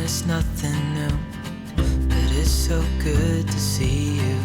it's nothing new, but it's so good to see you.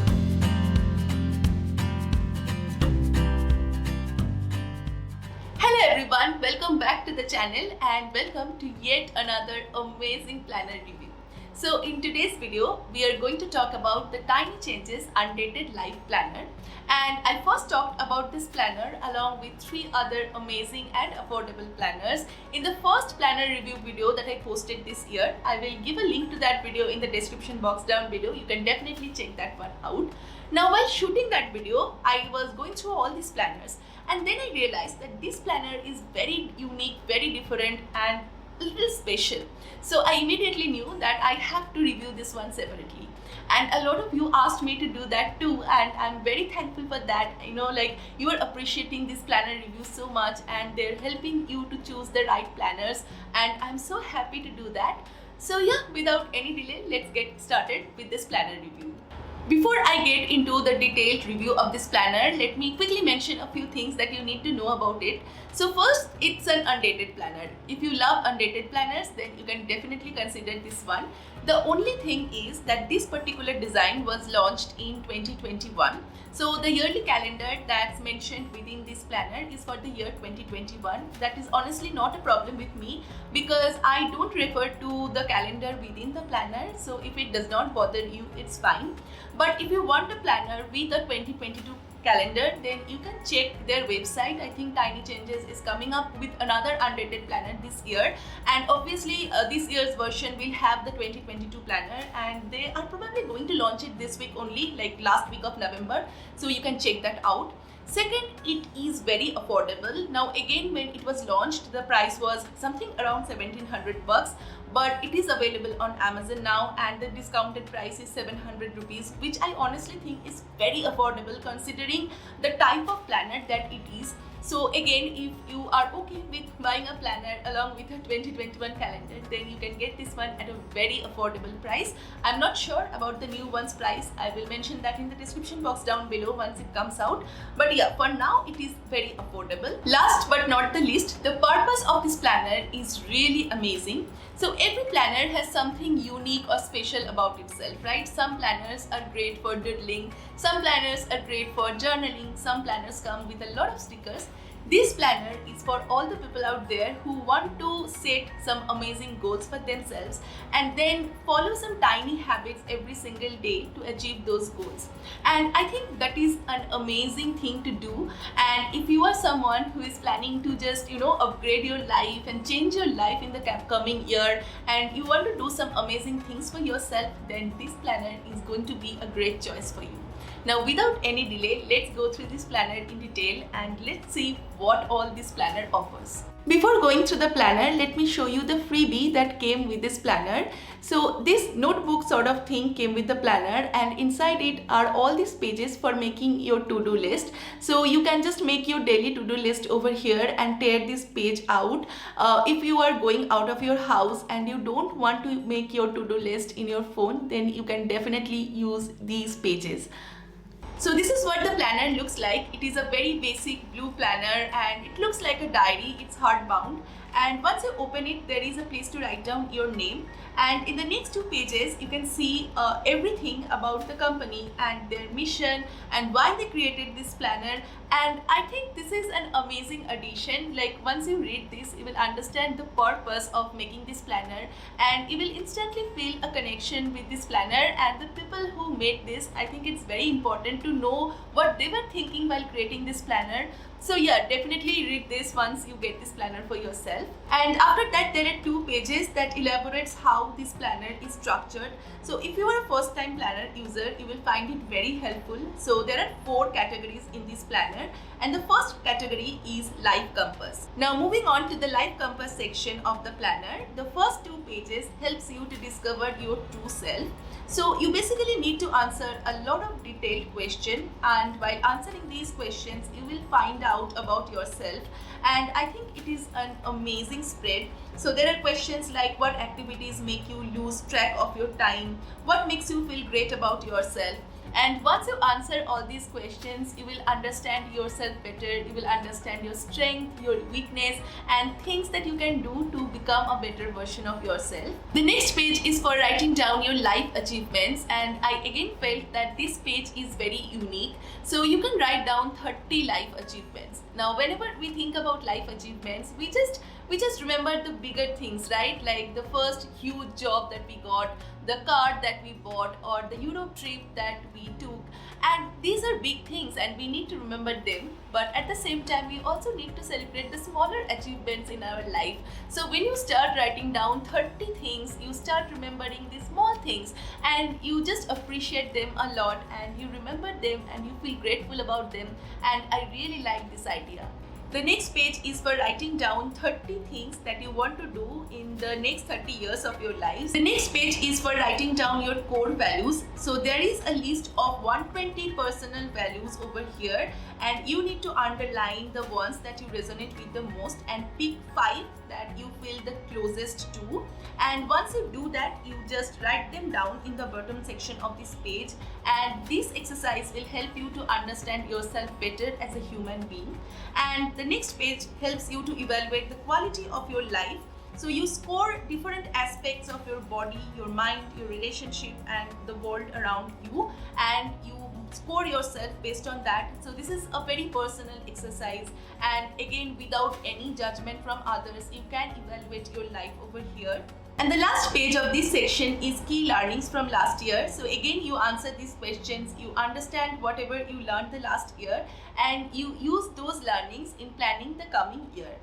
Hello everyone, welcome back to the channel and welcome to yet another amazing planner review. So in today's video, we are going to talk about the Tiny Changes Undated Life Planner, and I first talked about this planner along with 3 other amazing and affordable planners in the first planner review video that I posted this year. I will give a link to that video in the description box down below. You can definitely check that one out. Now while shooting that video, I was going through all these planners and then I realized that this planner is very unique, very different and a little special. So I immediately knew that I have to review this one separately. And a lot of you asked me to do that too, and I'm very thankful for that. You are appreciating this planner review so much and they're helping you to choose the right planners, and I'm so happy to do that. So yeah, without any delay, let's get started with this planner review. Before I get into the detailed review of this planner, let me quickly mention a few things that you need to know about it. So first, it's an undated planner. If you love undated planners, then you can definitely consider this one. The only thing is that this particular design was launched in 2021. So the yearly calendar that's mentioned within this planner is for the year 2021. That is honestly not a problem with me because I don't refer to the calendar within the planner. So if it does not bother you, it's fine. But if you want a planner with a 2022 calendar, then you can check their website. I think Tiny Changes is coming up with another undated planner this year, and obviously this year's version will have the 2022 planner, and they are probably going to launch it this week only, like last week of November, so you can check that out. Second, it is very affordable. Now again, when it was launched, the price was something around 1700 bucks, but it is available on Amazon now and the discounted price is 700 rupees, which I honestly think is very affordable considering the type of planner that it is. So again, if you are okay with buying a planner along with a 2021 calendar, then you can get this one at a very affordable price. I'm not sure about the new one's price. I will mention that in the description box down below once it comes out. But yeah, for now it is very affordable. Last but not the least, the purpose of this planner is really amazing. So every planner has something unique or special about itself, right? Some planners are great for doodling, some planners are great for journaling, some planners come with a lot of stickers. This planner is for all the people out there who want to set some amazing goals for themselves and then follow some tiny habits every single day to achieve those goals. And I think that is an amazing thing to do. And if you are someone who is planning to just, upgrade your life and change your life in the coming year and you want to do some amazing things for yourself, then this planner is going to be a great choice for you. Now without any delay, let's go through this planner in detail and let's see what all this planner offers. Before going through the planner, let me show you the freebie that came with this planner. So this notebook sort of thing came with the planner, and inside it are all these pages for making your to-do list. So you can just make your daily to-do list over here and tear this page out. If you are going out of your house and you don't want to make your to-do list in your phone, then you can definitely use these pages. So this is what the planner looks like. It is a very basic blue planner and it looks like a diary. It's hardbound, and once you open it, there is a place to write down your name, and in the next 2 pages you can see everything about the company and their mission and why they created this planner. And I think this is an amazing addition. Like once you read this, you will understand the purpose of making this planner and you will instantly feel a connection with this planner and the people who made this. I think it's very important to know what they were thinking while creating this planner. So yeah, definitely read this once you get this planner for yourself. And after that, there are 2 pages that elaborates how this planner is structured. So if you are a first time planner user, you will find it very helpful. So there are 4 categories in this planner, and the first category is Life Compass. Now moving on to the Life Compass section of the planner, the first 2 pages helps you to discover your true self. So you basically need to answer a lot of detailed questions, and while answering these questions, you will find out about yourself, and I think it is an amazing spread. So there are questions like what activities make you lose track of your time, what makes you feel great about yourself, And once you answer all these questions, you will understand yourself better, you will understand your strength, your weakness, and things that you can do to become a better version of yourself. The next page is for writing down your life achievements, and I again felt that this page is very unique. So you can write down 30 life achievements. Now, whenever we think about life achievements, we just remember the bigger things, right? Like the first huge job that we got, the car that we bought, or the Europe trip that we took. And these are big things and we need to remember them. But at the same time, we also need to celebrate the smaller achievements in our life. So when you start writing down 30 things, you start remembering the small things and you just appreciate them a lot and you remember them and you feel grateful about them. And I really like this idea. The next page is for writing down 30 things that you want to do in the next 30 years of your lives. The next page is for writing down your core values. So there is a list of 120 personal values over here, and you need to underline the ones that you resonate with the most and pick 5 that you feel the closest to. And once you do that, you just write them down in the bottom section of this page, and this exercise will help you to understand yourself better as a human being. And the next page helps you to evaluate the quality of your life. So you score different aspects of your body, your mind, your relationship, and the world around you, and you score yourself based on that. So this is a very personal exercise, and again, without any judgment from others, you can evaluate your life over here. And the last page of this section is key learnings from last year. So again, you answer these questions, you understand whatever you learned the last year, and you use those learnings in planning the coming year.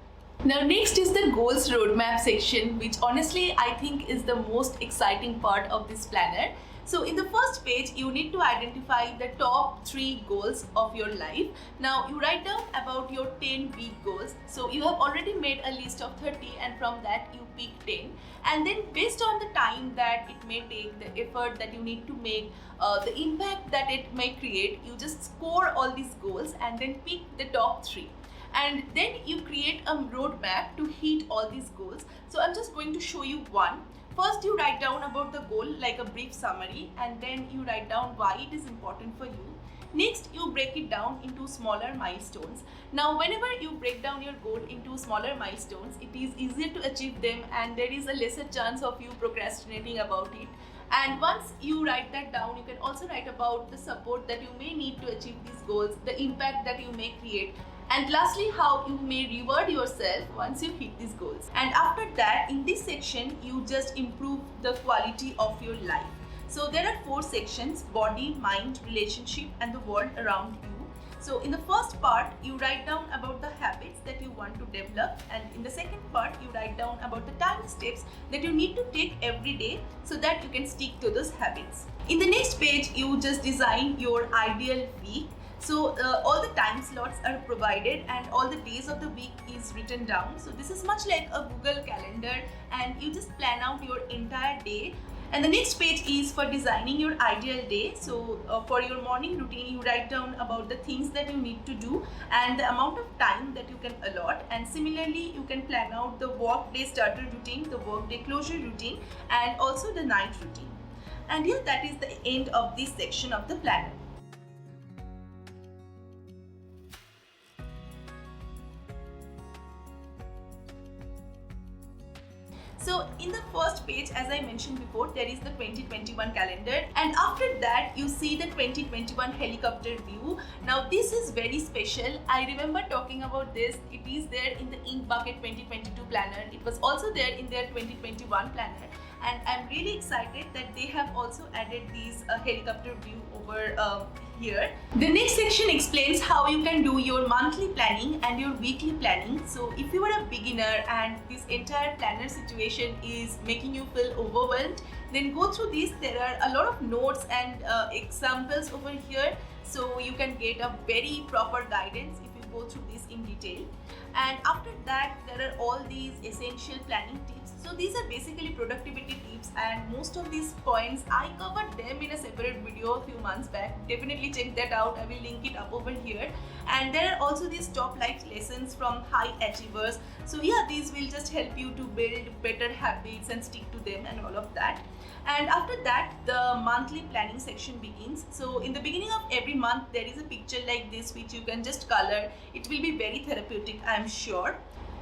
Now next is the goals roadmap section, which honestly I think is the most exciting part of this planner. So in the first page, you need to identify the top 3 goals of your life. Now you write down about your 10 big goals. So you have already made a list of 30, and from that you pick 10. And then based on the time that it may take, the effort that you need to make, the impact that it may create, you just score all these goals and then pick the top 3. And then you create a roadmap to hit all these goals. So I'm just going to show you one. First, you write down about the goal like a brief summary, and then you write down why it is important for you. Next, you break it down into smaller milestones. Now, whenever you break down your goal into smaller milestones, it is easier to achieve them and there is a lesser chance of you procrastinating about it. And once you write that down, you can also write about the support that you may need to achieve these goals, the impact that you may create, and lastly, how you may reward yourself once you hit these goals. And after that, in this section, you just improve the quality of your life. So there are 4 sections: body, mind, relationship, and the world around you. So in the first part, you write down about the habits that you want to develop, and in the second part, you write down about the tiny steps that you need to take every day so that you can stick to those habits. In the next page, you just design your ideal week. So all the time slots are provided and all the days of the week is written down. So this is much like a Google Calendar, and you just plan out your entire day. And the next page is for designing your ideal day. So for your morning routine, you write down about the things that you need to do and the amount of time that you can allot. And similarly, you can plan out the work day starter routine, the work day closure routine, and also the night routine. And yeah, that is the end of this section of the planner. So in the first page, as I mentioned before, there is the 2021 calendar, and after that you see the 2021 helicopter view. Now this is very special. I remember talking about this. It is there in the Ink Bucket 2022 planner. It was also there in their 2021 planner, and I'm really excited that they have also added these helicopter view over here. The next section explains how you can do your monthly planning and your weekly planning. So if you are a beginner and this entire planner situation is making you feel overwhelmed, then go through this. There are a lot of notes and examples over here, so you can get a very proper guidance if you go through this in detail. And after that, there are all these essential planning tips. So these are basically productivity tips, and most of these points I covered them in a separate video a few months back. Definitely check that out. I will link it up over here. And there are also these top life lessons from high achievers. So yeah, these will just help you to build better habits and stick to them and all of that. And after that, the monthly planning section begins. So in the beginning of every month, there is a picture like this which you can just color. It will be very therapeutic, I am sure.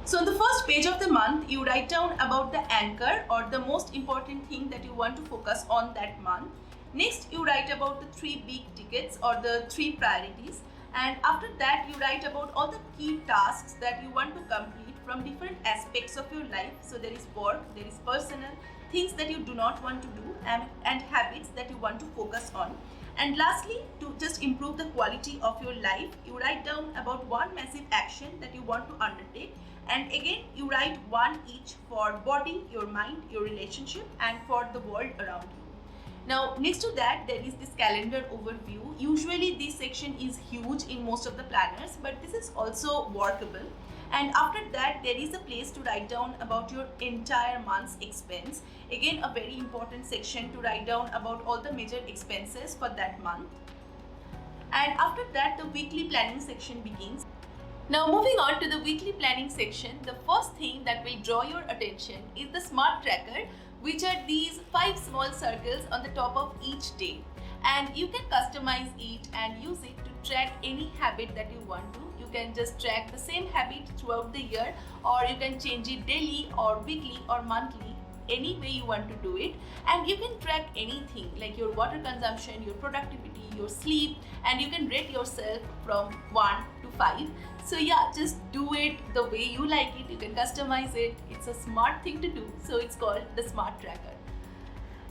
So on the first page of the month, you write down about the anchor or the most important thing that you want to focus on that month. Next, you write about the 3 big tickets or the 3 priorities. And after that, you write about all the key tasks that you want to complete from different aspects of your life. So there is work, there is personal, things that you do not want to do, and habits that you want to focus on. And lastly, to just improve the quality of your life, you write down about one massive action that you want to undertake. And again, you write one each for body, your mind, your relationship, and for the world around you. Now, next to that, there is this calendar overview. Usually, this section is huge in most of the planners, but this is also workable. And after that, there is a place to write down about your entire month's expense. Again, a very important section to write down about all the major expenses for that month. And after that, the weekly planning section begins. Now, moving on to the weekly planning section, the first thing that will draw your attention is the smart tracker, which are these 5 small circles on the top of each day. And you can customize it and use it to track any habit that you want to. You can just track the same habit throughout the year, or you can change it daily or weekly or monthly, any way you want to do it. And you can track anything like your water consumption, your productivity, your sleep, and you can rate yourself from 1 to 5. So yeah, just do it the way you like it. You can customize it. It's a smart thing to do. So it's called the smart tracker.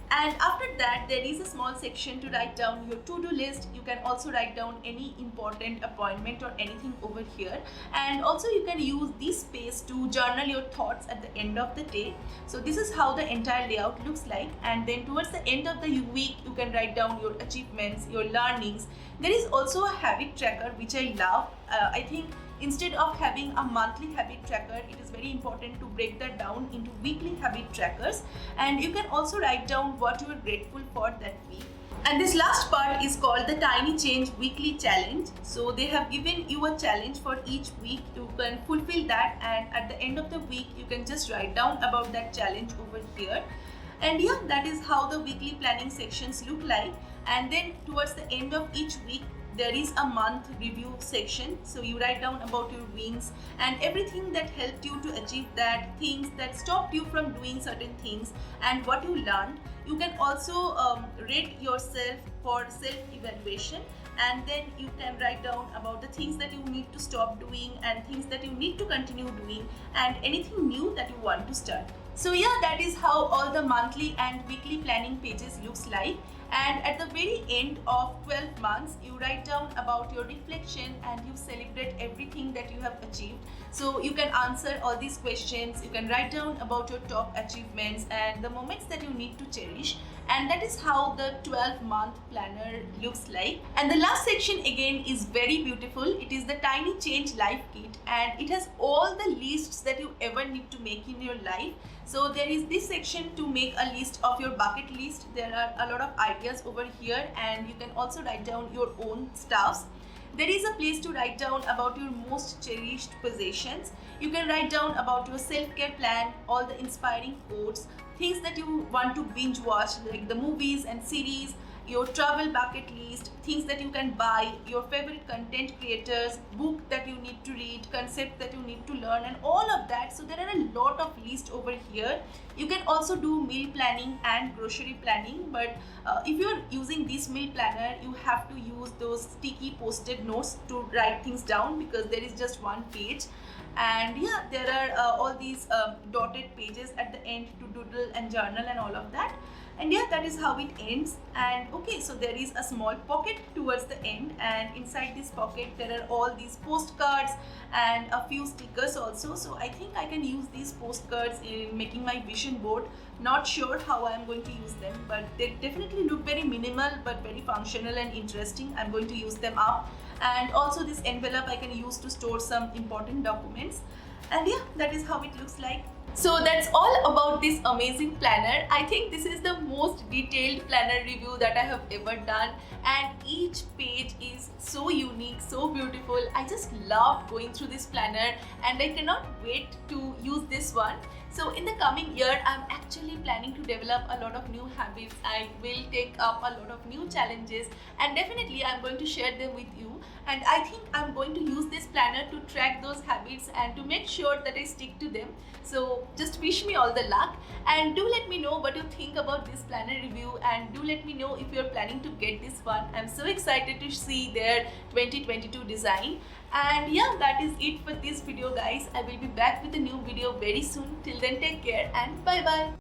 And after that, there is a small section to write down your to-do list. You can also write down any important appointment or anything over here. And also you can use this space to journal your thoughts at the end of the day. So this is how the entire layout looks like. And then towards the end of the week, you can write down your achievements, your learnings. There is also a habit tracker, which I love. I think instead of having a monthly habit tracker, it is very important to break that down into weekly habit trackers. And you can also write down what you are grateful for that week. And this last part is called the Tiny Change Weekly Challenge. So they have given you a challenge for each week. You can fulfill that, and at the end of the week, you can just write down about that challenge over here. And yeah, that is how the weekly planning sections look like. And then towards the end of each week, there is a month review section. So you write down about your wins and everything that helped you to achieve that, things that stopped you from doing certain things, and what you learned. You can also rate yourself for self-evaluation, and then you can write down about the things that you need to stop doing and things that you need to continue doing, and anything new that you want to start. So yeah, that is how all the monthly and weekly planning pages looks like. And at the very end of 12 months, you write down about your reflection and you celebrate everything that you have achieved. So you can answer all these questions, you can write down about your top achievements and the moments that you need to cherish. And that is how the 12-month planner looks like. And the last section again is very beautiful. It is the Tiny Change Life Kit, and it has all the lists that you ever need to make in your life. So there is this section to make a list of your bucket list. There are a lot of ideas over here, and you can also write down your own stuffs. There is a place to write down about your most cherished possessions. You can write down about your self-care plan, all the inspiring quotes, things that you want to binge watch like the movies and series, your travel bucket list, things that you can buy, your favorite content creators, book that you need to read, concept that you need to learn, and all of that. So there are a lot of lists over here. You can also do meal planning and grocery planning, but if you're using this meal planner, you have to use those sticky post-it notes to write things down because there is just one page. And yeah, there are all these dotted pages at the end to doodle and journal and all of that. And yeah, that is how it ends. And okay, so there is a small pocket towards the end, and inside this pocket there are all these postcards and a few stickers also. So I think I can use these postcards in making my vision board. Not sure how I am going to use them, but they definitely look very minimal but very functional and interesting. I'm going to use them up. And also this envelope I can use to store some important documents. And yeah, that is how it looks like. So that's all about this amazing planner. I think this is the most detailed planner review that I have ever done, and each page is so unique, so beautiful. I just love going through this planner and I cannot wait to use this one. So in the coming year, I'm actually planning to develop a lot of new habits. I will take up a lot of new challenges, and definitely I'm going to share them with you. And I think I'm going to use this planner to track those habits and to make sure that I stick to them. So just wish me all the luck, and do let me know what you think about this planner review, and do let me know if you're planning to get this one. I'm so excited to see their 2022 design. And yeah, that is it for this video, guys. I will be back with a new video very soon. Till then, take care and bye bye.